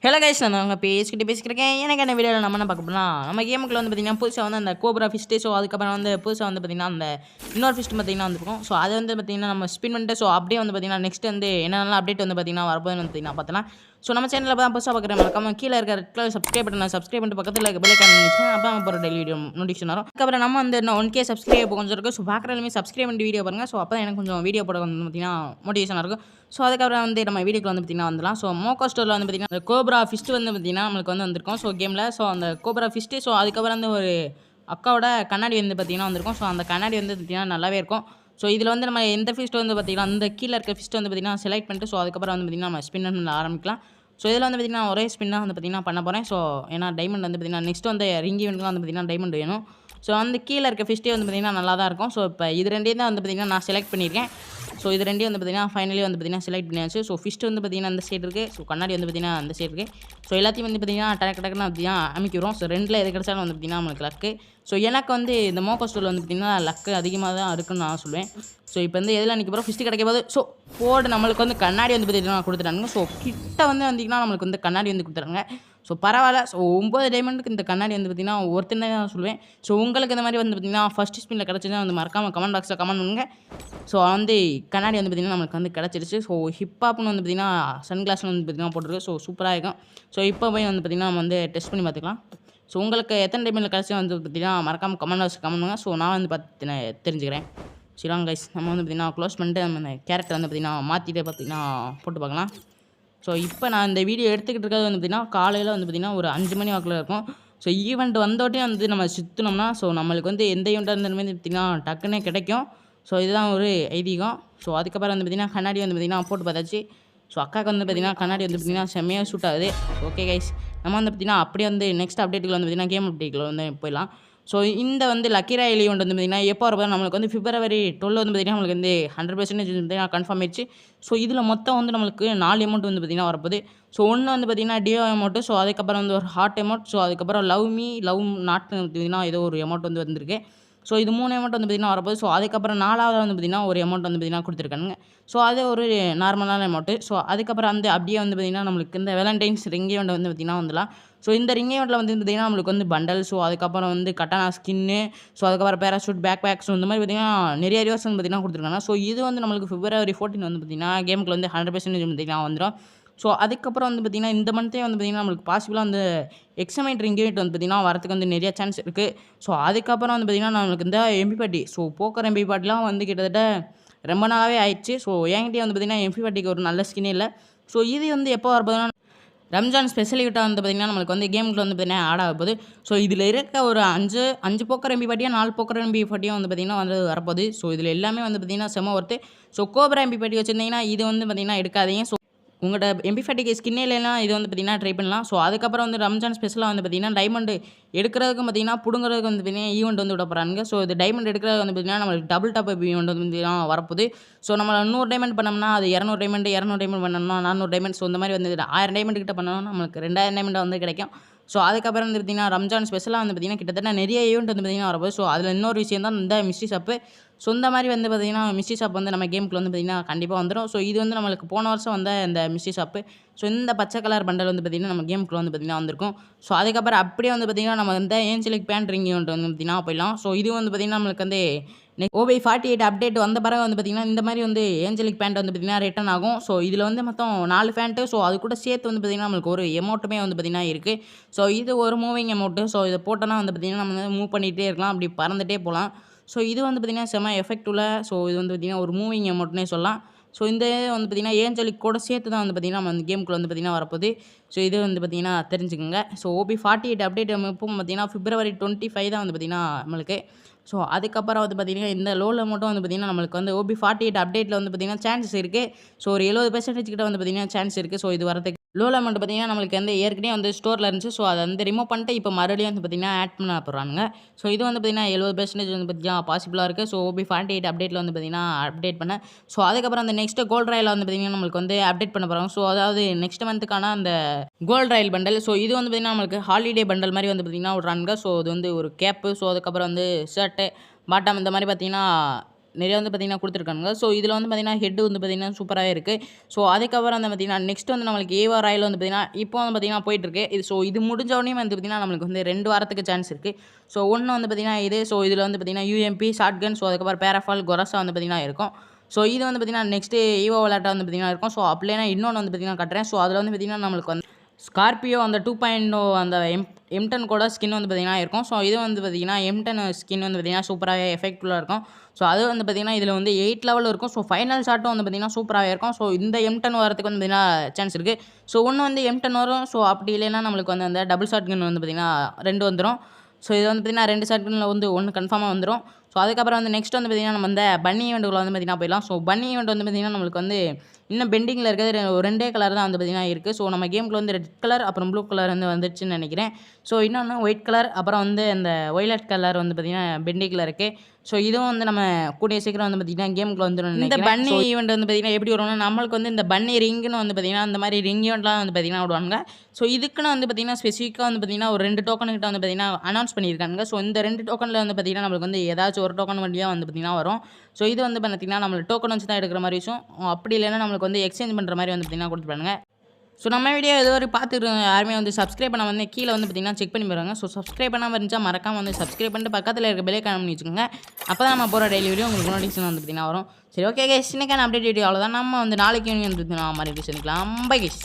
Hello guys, நான் அவங்க பேசிக்கிறேன். எனக்கு என்ன வீடியோவில் நம்ம என்ன பார்க்க போனால், நம்ம கேமுக்குள்ள வந்து பார்த்தீங்கன்னா புதுசாக வந்து அந்த கோப்ரா ஃபிஸ்ட்டு. ஸோ அதுக்கப்புறம் வந்து புதுசாக வந்து பார்த்தீங்கன்னா அந்த இன்னொரு ஃபிஸ்ட் பார்த்தீங்கன்னா வந்துருக்கும். ஸோ அதை வந்து பார்த்தீங்கன்னா நம்ம ஸ்பின் பண்ணிட்டு ஸோ அப்படியே வந்து பார்த்தீங்கன்னா நெக்ஸ்ட் வந்து என்னென்னலாம் அப்டேட் வந்து பார்த்தீங்கன்னா வரப்போதுன்னு வந்து பார்த்தீங்கன்னா பார்த்தலாம். ஸோ நம்ம சேனலில் தான் புதுசாக பார்க்குறேன், மறக்காம கீழே இருக்க ரெட் கலர் சப்ஸ்கிரைப் பண்ணலாம். சப்ஸ்கிரைப் பண்ணிட்டு பக்கத்தில் இருக்க பெல் ஐக்கான் இருந்துச்சுன்னா அப்போ நம்ம போகிற டெய்லி வீடியோ நோட்டிஃபிகேஷன் வரும். அதுக்கப்புறம் நம்ம வந்து 1K சப்ஸ்கிரைப் கொஞ்சம் இருக்குது. ஸோ பார்க்குற எல்லாமே சப்ஸ்கிரைப் பண்ணிட்டு வீடியோ பாருங்கள். ஸோ அப்போ தான் எனக்கு கொஞ்சம் வீடியோ போட வந்து பார்த்தீங்கன்னா மோட்டிவேஷனாக இருக்கும். ஸோ அதுக்கப்புறம் வந்து நம்ம வீடியோக்கு வந்து பார்த்தீங்கன்னா வந்துடலாம். ஸோ மோகோ ஸ்டோரில் வந்து பார்த்தீங்கன்னா கோப்ரா ஃபிஸ்ட் வந்து பார்த்தீங்கன்னா நம்மளுக்கு வந்து வந்திருக்கும். ஸோ கேமில் ஸோ அந்த கோப்ரா ஃபிஸ்ட்டு. ஸோ அதுக்கப்புறம் வந்து ஒரு அக்காவோட கண்ணாடி வந்து பார்த்தீங்கன்னா வந்திருக்கும். ஸோ அந்த கண்ணாடி வந்து பார்த்தீங்கன்னா நல்லாவே இருக்கும். ஸோ இதில் வந்து நம்ம எந்த ஃபிஸ்ட் வந்து பார்த்தீங்கன்னா அந்த கீழே இருக்க ஃபிஸ்ட் வந்து பார்த்தீங்கன்னா செலக்ட் பண்ணிட்டு ஸோ அதுக்கப்புறம் வந்து பார்த்தீங்கன்னா நம்ம ஸ்பின் பண்ண ஆரம்பிக்கலாம். ஸோ இதில் வந்து பார்த்தீங்கன்னா ஒரே ஸ்பின்னாக வந்து பார்த்தீங்கன்னா பண்ண போகிறேன். ஸோ ஏன்னா டைமண்ட் வந்து பார்த்தீங்கன்னா நெக்ஸ்ட் வந்து ரிங் ஈவெண்ட்லாம் வந்து பார்த்தீங்கன்னா டைமண்ட் வேணும். ஸோ அந்த கீழே இருக்க ஃபிஸ்ட்டே வந்து பார்த்தீங்கன்னா நல்லா தான் இருக்கும். ஸோ இப்போ இது ரெண்டையும் தான் வந்து பார்த்தீங்கன்னா நான் செலக்ட் பண்ணியிருக்கேன். ஸோ இது ரெண்டையும் வந்து பார்த்தீங்கன்னா ஃபைனலி வந்து பார்த்தீங்கன்னா செலக்ட் பண்ணியாச்சு. ஸோ ஃபிஸ்ட் வந்து பார்த்தீங்கன்னா அந்த சைடு இருக்குது. ஸோ கண்ணாடி வந்து பார்த்தீங்கன்னா அந்த சைடு இருக்குது. ஸோ எல்லாத்தையும் வந்து பார்த்தீங்கன்னா டக்குன்னு பார்த்தீங்கன்னா அமைக்கிறோம். ஸோ ரெண்டில் எது கிடைச்சாலும் வந்து பார்த்தீங்கன்னா நம்மளுக்கு லக்கு. ஸோ எனக்கு வந்து இந்த மோகோ ஸ்டோரில் வந்து பார்த்தீங்கன்னா லக்கு அதிகமாக தான் இருக்குன்னு நான் சொல்லுவேன். ஸோ இப்போ வந்து எதில் நிற்க போகிறோம், ஃபிஸ்ட்டு கிடைக்க போது. ஸோ போர்டு நம்மளுக்கு வந்து கண்ணாடி வந்து பார்த்தீங்கன்னா கொடுத்துட்டாங்க. ஸோ கிட்ட வந்து வந்தீங்கன்னா நம்மளுக்கு வந்து கண்ணாடி வந்து கொடுத்துறாங்க. ஸோ பரவாயில்ல. ஸோ 9 டைமண்டுக்கு இந்த கண்ணாடி வந்து பார்த்தீங்கன்னா ஒருத்தன் தான் நான் சொல்லுவேன். ஸோ உங்களுக்கு இந்த மாதிரி வந்து பார்த்தீங்கன்னா ஃபஸ்ட் ஸ்பின்னில் கிடச்சிதான் வந்து மறக்காமல் கமெண்ட் பாக்ஸில் கமெண்ட் பண்ணுங்கள். ஸோ வந்து கண்ணாடி வந்து பார்த்திங்கன்னா நம்மளுக்கு வந்து கிடச்சிருச்சு. ஸோ ஹிப்பாப்னு வந்து பார்த்திங்கன்னா சன் கிளாஸ்னு வந்து பார்த்திங்கன்னா போட்டிருக்கு. ஸோ சூப்பராக இருக்கும். ஸோ இப்போ போய் வந்து பார்த்திங்கன்னா நம்ம வந்து டெஸ்ட் பண்ணி பார்த்துக்கலாம். ஸோ உங்களுக்கு எத்தனை டைமில் கிடச்சி வந்து பார்த்திங்கன்னா மறக்காமல் கமெண்ட் பாக்ஸ் கமெண்ட் பண்ணுங்கள். ஸோ நான் வந்து பார்த்து தெரிஞ்சுக்கிறேன். சரிங்க கைஸ், நம்ம வந்து பார்த்திங்கன்னா க்ளோஸ் பண்ணிட்டு நம்ம கேரக்டர் வந்து பார்த்திங்கன்னா மாற்றிட்டு பார்த்திங்கன்னா போட்டு பார்க்கலாம். ஸோ இப்போ நான் இந்த வீடியோ எடுத்துக்கிட்டு இருக்கிறது வந்து பார்த்திங்கன்னா காலையில் வந்து பார்த்திங்கன்னா ஒரு 5 மணி வாக்கில் இருக்கும். ஸோ ஈவெண்ட் வந்தோட்டே வந்து நம்ம சுற்றினோம்னா ஸோ நம்மளுக்கு வந்து எந்த ஈவெண்ட்டாக இருந்தாலுமே பார்த்திங்கன்னா டக்குன்னே கிடைக்கும். ஸோ இதுதான் ஒரு ஐதீகம். ஸோ அதுக்கப்புறம் வந்து பார்த்திங்கன்னா கண்ணாடி வந்து பார்த்திங்கன்னா போட்டு பார்த்தாச்சு. ஸோ அக்காவுக்கு வந்து பார்த்திங்கன்னா கண்ணாடி வந்து பார்த்திங்கன்னா செம்மையாக சூட் ஆகுது. ஓகே கைஸ், நம்ம வந்து பார்த்திங்கன்னா அப்படியே வந்து நெக்ஸ்ட் அப்டேட்டில் வந்து பார்த்திங்கன்னா கேம் அப்டேட்டில் வந்து போயிடலாம். ஸோ இந்த வந்து லக்கி ராயல் ஈவெண்ட் வந்து பார்த்திங்கன்னா எப்போ வரப்போ நம்மளுக்கு வந்து February 12 வந்து பார்த்திங்கன்னா நம்மளுக்கு வந்து 100% வந்து பார்த்திங்கன்னா கன்ஃபார்ம் ஆயிடுச்சு. ஸோ இதில் மொத்தம் வந்து நம்மளுக்கு 4 அமௌண்ட் வந்து பார்த்திங்கன்னா வரப்போகுது. ஸோ ஒன்று வந்து பார்த்திங்கன்னா டியோ அமௌண்ட்டு. ஸோ அதுக்கப்புறம் வந்து ஒரு ஹார்ட் அமௌண்ட். ஸோ அதுக்கப்புறம் லவ் மீ லவ் நாட்னு பார்த்திங்கன்னா ஏதோ ஒரு அமௌண்ட் வந்து வந்திருக்கு. ஸோ இது 3 அமௌண்ட் வந்து பார்த்திங்கன்னா வரப்போகுது. ஸோ அதுக்கப்புறம் 4வது வந்து பார்த்திங்கன்னா ஒரு அமௌண்ட் வந்து பார்த்திங்கன்னா கொடுத்துருக்கானுங்க. ஸோ அது ஒரு நார்மலான அமௌண்ட்டு. ஸோ அதுக்கப்புறம் வந்து அப்படியே வந்து பார்த்திங்கன்னா நம்மளுக்கு இந்த வேலண்டைன்ஸ் ரிங் ஈவெண்ட் வந்து பார்த்திங்கன்னா வந்துடலாம். ஸோ இந்த ரிங் ஈவெண்ட்டில் வந்து பார்த்திங்கன்னா நம்மளுக்கு வந்து பண்டல். ஸோ அதுக்கப்புறம் வந்து கட்டானா ஸ்கின்னு. ஸோ அதுக்கப்புறம் பேராஷூட் பேக். ஸோ இந்த மாதிரி பார்த்திங்கன்னா நிறைய ரிவார்ட்ஸ் வந்து பார்த்திங்கன்னா கொடுத்துருக்காங்க. ஸோ இது வந்து நம்மளுக்கு February 14 வந்து பார்த்திங்கன்னா கேமுக்குள்ள வந்து 100% பார்த்திங்கன்னா வந்துடும். ஸோ அதுக்கப்புறம் வந்து பார்த்திங்கன்னா இந்த மந்த்தே வந்து பார்த்திங்கன்னா நம்மளுக்கு பாசிபிளாக வந்து எக்ஸமைட் ரிங் ஈவெண்ட் வந்து பார்த்திங்கன்னா வரதுக்கு வந்து நிறைய சான்ஸ் இருக்குது. ஸோ அதுக்கப்புறம் வந்து பார்த்திங்கன்னா நம்மளுக்கு இந்த எம்பி பார்ட்டி. ஸோ போக்கர் எம்பி பார்ட்டிலாம் வந்து கிட்டத்தட்ட ரொம்ப நாளாகவே ஆயிடுச்சு. ஸோ என்கிட்டே வந்து பார்த்திங்கன்னா எம்பி பார்ட்டிக்கு ஒரு நல்ல ஸ்கின்னே இல்லை. ஸோ இது வந்து எப்போ வரப்போதுன்னா ரம்ஜான் ஸ்பெஷல் ஈவெண்ட்டாக வந்து பார்த்திங்கன்னா நம்மளுக்கு வந்து கேமுக்குள்ள வந்து பார்த்திங்கன்னா ஆட் ஆக போகுது. ஸோ இதில் இருக்க ஒரு 5 போக்கர் எம்பி பாட்டியும் 4 போக்கர் எம்பி பாட்டியும் வந்து பார்த்திங்கன்னா வந்து வரப்போகுது. ஸோ இதில் எல்லாமே வந்து பார்த்திங்கன்னா செம ஒர்த்து. ஸோ கோப்ரா எம்பி பாட்டி வச்சுருந்தீங்கன்னா இது வந்து பார்த்திங்கன்னா எடுக்காதீங்க. ஸோ உங்கள்கிட்ட எம்பி ஃபார்ட்டிக்கு ஸ்கின்னே இல்லைனா இது வந்து பார்த்திங்கன்னா ட்ரை பண்ணலாம். ஸோ அதுக்கப்புறம் வந்து ரம்ஜான் ஸ்பெஷலாக வந்து பார்த்திங்கன்னா டைமண்ட் எடுக்கிறதுக்கும் பார்த்திங்கன்னா புடுங்கிறதுக்கு வந்து பார்த்திங்கன்னா ஈவெண்ட் வந்து விட போகிறாங்க. ஸோ இது டைமண்ட் எடுக்கிறது வந்து பார்த்திங்கன்னா நம்மளுக்கு டபுள் டாப் ஈவெண்ட் வந்து பார்த்திங்கன்னா வரப்போகுது. ஸோ நம்ம 100 டைமண்ட் பண்ணோம்னா அது 200 டைமண்ட் பண்ணோம்னா 400 டைமண்ட். ஸோ இந்த மாதிரி வந்து 1000 டைமண்ட் கிட்ட பண்ணோம்னா நம்மளுக்கு 2000 டைமண்ட் வந்து கிடைக்கும். ஸோ அதுக்கப்புறம் வந்து பார்த்திங்கன்னா ரம்ஜான் ஸ்பெஷலாக வந்து பார்த்திங்கன்னா கிட்டத்தட்ட நிறைய ஈவெண்ட் வந்து பார்த்திங்கன்னா வரப்போகுது. ஸோ அதில் இன்னொரு விஷயம் தான் இந்த மிஸ்ட்ரி ஷாப்பு. ஸோ இந்த மாதிரி வந்து பார்த்திங்கன்னா மிஸ்ட்ரி ஷாப் வந்து நம்ம கேமுக்குள்ள வந்து பார்த்திங்கன்னா கண்டிப்பாக வந்துடும். ஸோ இது வந்து நம்மளுக்கு போன வருஷம் வந்த இந்த மிஸ்ட்ரி ஷாப்பு. ஸோ இந்த பச்சை கலர் பண்டல் வந்து பார்த்திங்கன்னா நம்ம கேமுக்குள்ள வந்து பார்த்திங்கன்னா வந்திருக்கும். ஸோ அதுக்கப்புறம் அப்படியே வந்து பார்த்திங்கன்னா நம்ம இந்த ஏஞ்சலிக் பேண்ட் ரிங் ஈவெண்ட் வந்து பார்த்திங்கன்னா போயிடலாம். ஸோ இது வந்து பார்த்திங்கன்னா நம்மளுக்கு வந்து OB48 அப்டேட் வந்த பிறகு வந்து பார்த்திங்கன்னா இந்த மாதிரி வந்து ஏஞ்சலிக் பேண்ட் வந்து பார்த்திங்கன்னா ரிட்டன் ஆகும். ஸோ இதில் வந்து மொத்தம் 4 பேண்ட்டு. ஸோ அது கூட சேர்த்து வந்து பார்த்திங்கன்னா நம்மளுக்கு ஒரு எமௌண்ட்டுமே வந்து பார்த்திங்கன்னா இருக்குது. ஸோ இது ஒரு மூவிங் எமௌண்ட்டு. ஸோ இதை போட்டோன்னா வந்து பார்த்திங்கன்னா நம்ம வந்து மூவ் பண்ணிகிட்டே இருக்கலாம், அப்படி பறந்துகிட்டே போகலாம். ஸோ இது வந்து பார்த்திங்கன்னா செம எஃபெக்டிவ்ல. ஸோ இது வந்து பார்த்திங்கன்னா ஒரு மூவிங் எமௌண்ட்னே சொல்லலாம். ஸோ இந்த வந்து பார்த்திங்கன்னா ஏஞ்சலிக் கூட சேர்த்து தான் வந்து பார்த்திங்கன்னா நம்ம வந்து கேமுக்குள்ள வந்து பார்த்திங்கன்னா வரப்போகுது. ஸோ இது வந்து பார்த்திங்கன்னா தெரிஞ்சுக்கோங்க. ஸோ OB48 அப்டேட் இப்போ பார்த்திங்கன்னா February 25 தான் வந்து பார்த்திங்கன்னா நம்மளுக்கு. ஸோ அதுக்கப்புறம் வந்து பார்த்திங்கன்னா இந்த லோவில் மட்டும் வந்து பார்த்திங்கன்னா நம்மளுக்கு வந்து OB48 அப்டேட்டில் வந்து பார்த்திங்கன்னா சான்சஸ் இருக்குது. ஸோ ஒரு 70% கிட்ட வந்து பார்த்திங்கன்னா சான்ஸ் இருக்குது. ஸோ இது வரதுக்கு லோவில் மட்டும் பார்த்திங்கன்னா நம்மளுக்கு வந்து ஏற்கனவே வந்து ஸ்டோரில் இருந்துச்சு. ஸோ அதை வந்து ரிமூவ் பண்ணிட்டு இப்போ மறுபடியும் வந்து பார்த்திங்கன்னா ஆட் பண்ண போகிறாங்க. ஸோ இது வந்து பார்த்திங்கன்னா 70% வந்து பார்த்திங்கன்னா பாசிபிளாக இருக்குது. ஸோ OB48 அப்டேட்டில் வந்து பார்த்திங்கன்னா அப்டேட் பண்ண. ஸோ அதுக்கப்புறம் அந்த நெக்ஸ்ட் கோல்ட் ராயில் வந்து பார்த்திங்கன்னா நம்மளுக்கு வந்து அப்டேட் பண்ண போகிறாங்க. ஸோ அதாவது நெக்ஸ்ட் மந்த்துக்கான அந்த கோல்ட் ராயில் பண்டல். ஸோ இது வந்து பார்த்திங்கன்னா நம்மளுக்கு ஹாலிடே பண்டல் மாதிரி வந்து பார்த்திங்கன்னா விட்றாங்க. ஸோ இது வந்து ஒரு கேப்பு. ஸோ அதுக்கப்புறம் வந்து ஷர்ட்டு பாட்டம் இந்த மாதிரி பார்த்திங்கன்னா நிறைய வந்து பார்த்திங்கன்னா கொடுத்துருக்காங்க. ஸோ இதில் வந்து பார்த்திங்கன்னா ஹெட் வந்து பார்த்திங்கன்னா சூப்பராகவே இருக்குது. ஸோ அதுக்கப்புறம் வந்து பார்த்திங்கன்னா நெக்ஸ்ட் வந்து நம்மளுக்கு ஏவா ராயல் வந்து பார்த்திங்கன்னா இப்போ வந்து பார்த்திங்கன்னா போயிட்டுருக்கு. இது முடிஞ்ச உடனே வந்து பார்த்திங்கன்னா நம்மளுக்கு வந்து 2 வாரத்துக்கு சான்ஸ் இருக்குது. ஸோ ஒன்று வந்து பார்த்திங்கன்னா இது. ஸோ இதில் வந்து பார்த்திங்கன்னா யூஎம்பி, ஷாட்கன், ஸோ அதுக்கப்புறம் பேராஃபால், கொரஸா வந்து பார்த்திங்கன்னா இருக்கும். ஸோ இது வந்து பார்த்திங்கன்னா நெக்ஸ்ட்டு ஈவோ விளையாட்டை வந்து பார்த்திங்கன்னா இருக்கும். ஸோ அப்படின்னா இன்னொன்று வந்து பார்த்திங்கன்னா கட்டுறேன். ஸோ அதில் வந்து பார்த்திங்கன்னா நம்மளுக்கு வந்து ஸ்கார்பியோ அந்த 2.0 அந்த M10 கூட ஸ்கின் வந்து பார்த்திங்கன்னா இருக்கும். ஸோ இது வந்து பார்த்திங்கன்னா M10 ஸ்கின் வந்து பார்த்திங்கன்னா சூப்பராகவே எஃபெக்ட்ஃபுல்லாக இருக்கும். ஸோ அது வந்து பார்த்திங்கன்னா இதில் வந்து 8 லெவல் இருக்கும். ஸோ ஃபைனல் ஷாட்டும் வந்து பார்த்திங்கன்னா சூப்பராகவே இருக்கும். ஸோ இந்த M10 வரதுக்கு வந்து பார்த்திங்கன்னா சான்ஸ் இருக்குது. ஸோ ஒன்று வந்து M10 வரும். ஸோ அப்படி இல்லைன்னா நம்மளுக்கு வந்து அந்த டபுள் ஷாட் கன் வந்து பார்த்திங்கன்னா 2 வந்துடும். ஸோ இது வந்து பார்த்திங்கன்னா 2 ஷாட் கன்னில் வந்து 1 கன்ஃபார்மாக வந்துடும். ஸோ அதுக்கப்புறம் வந்து நெக்ஸ்ட் வந்து பார்த்திங்கன்னா நம்ம இந்த பன்னி ஈவெண்ட்டுக்குள்ள வந்து பார்த்திங்கன்னா போயிடலாம். ஸோ பன்னி ஈவெண்ட் வந்து பார்த்திங்கன்னா நம்மளுக்கு வந்து இன்னும் பெண்டிங்கில் இருக்கிறது 2 கலர் தான் வந்து பார்த்திங்கன்னா இருக்குது. ஸோ நம்ம கேமுக்குள்ள வந்து ரெட் கலர் அப்புறம் ப்ளூ கலர் வந்து வந்துடுச்சுன்னு நினைக்கிறேன். ஸோ இன்னொன்று ஒயிட் கலர் அப்புறம் வந்து இந்த ஒய்லட் கலர் வந்து பார்த்திங்கன்னா பெண்டிங்கில் இருக்குது. ஸோ இதுவும் வந்து நம்ம கூடிய சீக்கிரம் வந்து பார்த்திங்கன்னா கேமுக்குள்ள வந்துடும். இந்த பன்னி ஈவெண்ட் வந்து பார்த்திங்கன்னா எப்படி வரும்னா நம்மளுக்கு வந்து இந்த பன்னி ரிங்குன்னு வந்து பார்த்திங்கன்னா அந்த மாதிரி ரிங் ஈவெண்ட்லாம் வந்து பார்த்திங்கன்னா விடுவாங்க. ஸோ இதுக்குன்னு வந்து பார்த்திங்கன்னா ஸ்பெசிஃபிக்காக வந்து பார்த்திங்கன்னா ஒரு 2 டோக்கன் கிட்ட வந்து பார்த்திங்கன்னா அனௌன்ஸ் பண்ணியிருக்காங்க. ஸோ இந்த 2 டோக்கனில் வந்து பார்த்திங்கன்னா நம்மளுக்கு வந்து ஏதாச்சும் ஒரு டோக்கன் வழியாக வந்து பார்த்திங்கன்னா வரும். ஸோ இது வந்து பார்த்திங்கன்னா நம்மளுக்கு டோக்கன் வச்சு தான் எடுக்கிற மாதிரி விஷயம். அப்படி இல்லைன்னா நம்மளுக்கு வந்து எக்ஸ்சேஞ்ச் பண்ணுற மாதிரி வந்து பார்த்திங்கன்னா கொடுத்துருப்பாங்க. ஸோ நம்ம வீடியோ இதுவரை பார்த்துட்டு யாருமே வந்து சப்ஸ்கிரைப் பண்ண வந்து கீழே வந்து பார்த்திங்கன்னா செக் பண்ணி போகிறாங்க. ஸோ சப்ஸ்கிரைப் பண்ணாமல் இருந்துச்சா மறக்காமல் வந்து சப்ஸ்கிரைப் பண்ணிட்டு பக்கத்தில் இருக்க பெல் ஐகான் பண்ணி வச்சுக்கோங்க. அப்போ தான் நம்ம போகிற டெய்லி வீடியோ உங்களுக்கு நோட்டிஃபிகேஷன் வந்து பார்த்திங்கன்னா வரும். சரி ஓகே கைஸ், இன்னைக்கான அப்டேட் வீடியோ அவ்வளோதான். நம்ம வந்து நாளைக்கு வந்து மாதிரி சந்திக்கலாம். Bye guys.